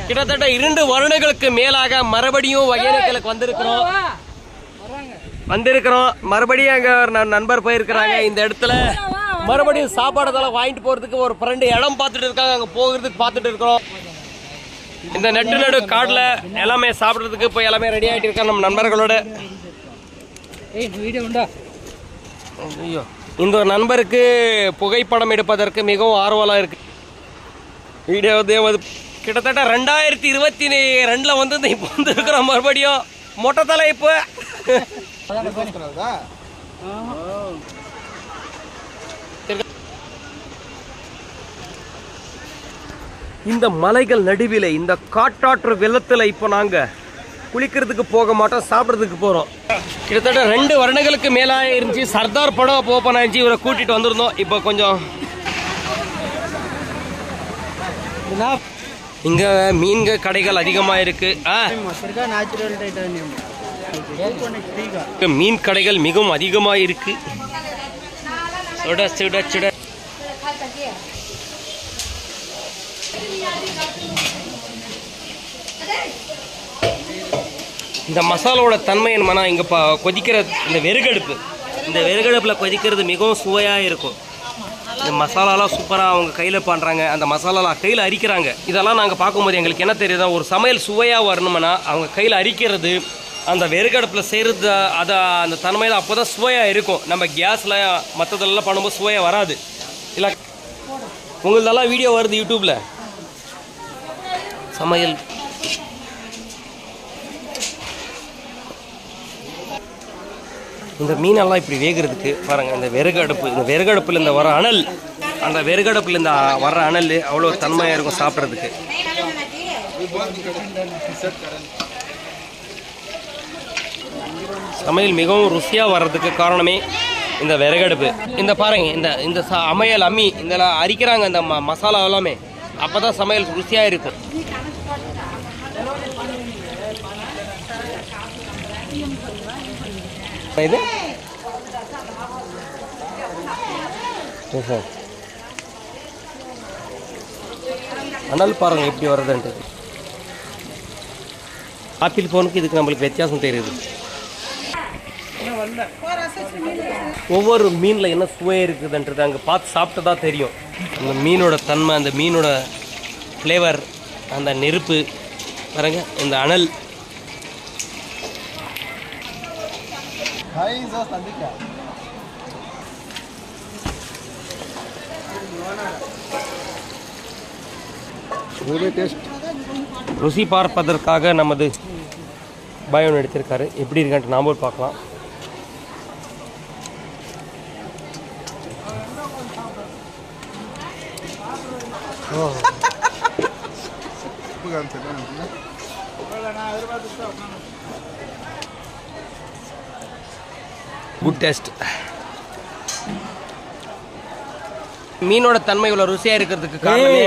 கிட்டத்தட்ட 2 வருடங்களுக்கு மேலாக மறுபடியும் ஒகேனக்கலுக்கு வந்திருக்கிறோம். மறுபடியும் அங்க ஒரு நண்பர் போயிருக்கிறாங்க. இந்த இடத்துல மறுபடியும் சாப்பாடுதெல்லாம் வாங்கிட்டு போறதுக்கு ஒரு 2 இடம் பார்த்துட்டு இருக்காங்க. அங்க போகிறதுக்கு பார்த்துட்டு இருக்கிறோம். இந்த நடு காடுல எல்லாமே சாப்பிடுறதுக்கு போய் எல்லாமே ரெடி ஆகிட்டு இருக்காங்க நம்ம நண்பர்களோட. ஐயோ, இந்த ஒரு நண்பருக்கு புகைப்படம் எடுப்பதற்கு மிகவும் ஆர்வலா இருக்கு. வீடியோ கிட்டத்தட்ட 2022 வந்து இப்போ வந்து இருக்கிறோம். மறுபடியும் மொட்டை தலை இப்போ இந்த மலைகள் நடுவில் இந்த காட்டாற்று வெள்ளத்துல இப்போ நாங்க குளிக்கிறதுக்கு போக மாட்டோம், சாப்பிட்றதுக்கு போறோம். கிட்டத்தட்ட 2 வருடங்களுக்கு மேலே இருந்துச்சு. சர்தார் படம் ஓப்பன் ஆயிடுச்சு. இவரை கூட்டிட்டு வந்திருந்தோம். இப்போ கொஞ்சம் இங்க மீன்கள் கடைகள் அதிகமாக இருக்கு. மீன் கடைகள் மிகவும் அதிகமாக இருக்கு. சுட சுட சுட இந்த மசாலாவோட தன்மை என்னன்னா, இங்க கொதிக்கிற இந்த விறகடுப்பில் கொதிக்கிறது மிகவும் சுவையாக இருக்கும். இந்த மசாலாலாம் சூப்பராக அவங்க கையில் பண்ணுறாங்க. அந்த மசாலாலாம் கையில் அரிக்கிறாங்க. இதெல்லாம் நாங்கள் பார்க்கும்போது எங்களுக்கு என்ன தெரியுதா, ஒரு சமையல் சுவையாக வரணும்னா அவங்க கையில் அரிக்கிறது, அந்த விறகடுப்பில் செய்கிறது, அதை அந்த தன்மையில் அப்போ தான் சுவையாக இருக்கும். நம்ம கேஸில் மற்றதெல்லாம் பண்ணும்போது சுவையாக வராது. இல்லை உங்களதெல்லாம் வீடியோ வருது யூடியூப்பில் சமையல். இந்த மீனெல்லாம் இப்படி வேகிறதுக்கு பாருங்கள். இந்த விறகடுப்பில் இந்த வர அனல், அந்த விறகடுப்பில் இந்த வர அனல் அவ்வளோ தன்மையாக இருக்கும் சாப்பிட்றதுக்கு. சமையல் மிகவும் ருசியாக வர்றதுக்கு காரணமே இந்த விறகடுப்பு. இந்த பாருங்க, இந்த சமையல் அம்மி இந்த அரிக்கிறாங்க இந்த மசாலா எல்லாமே. அப்போ தான் சமையல் ருசியாக இருக்கும். இது அனல் பாருங்க எப்படி வருதுன்ட்டு. ஆப்பிள் போனுக்கு இதுக்கு நம்மளுக்கு வித்தியாசம் தெரியுது. ஒவ்வொரு மீனில் என்ன சுவை இருக்குதுன்றது அங்கே பார்த்து சாப்பிட்டு தான் தெரியும். அந்த மீனோட தன்மை, அந்த மீனோட ஃப்ளேவர், அந்த நெருப்பு பாருங்க, இந்த அனல். ருசி பார்ப்பதற்காக நமது பயம் எடுத்திருக்காரு. எப்படி இருக்கான்ட்டு நாம பார்க்கலாம். Good taste. மீனோட தன்மை இவ்வளோ ருசியாக இருக்கிறதுக்கு காரணமே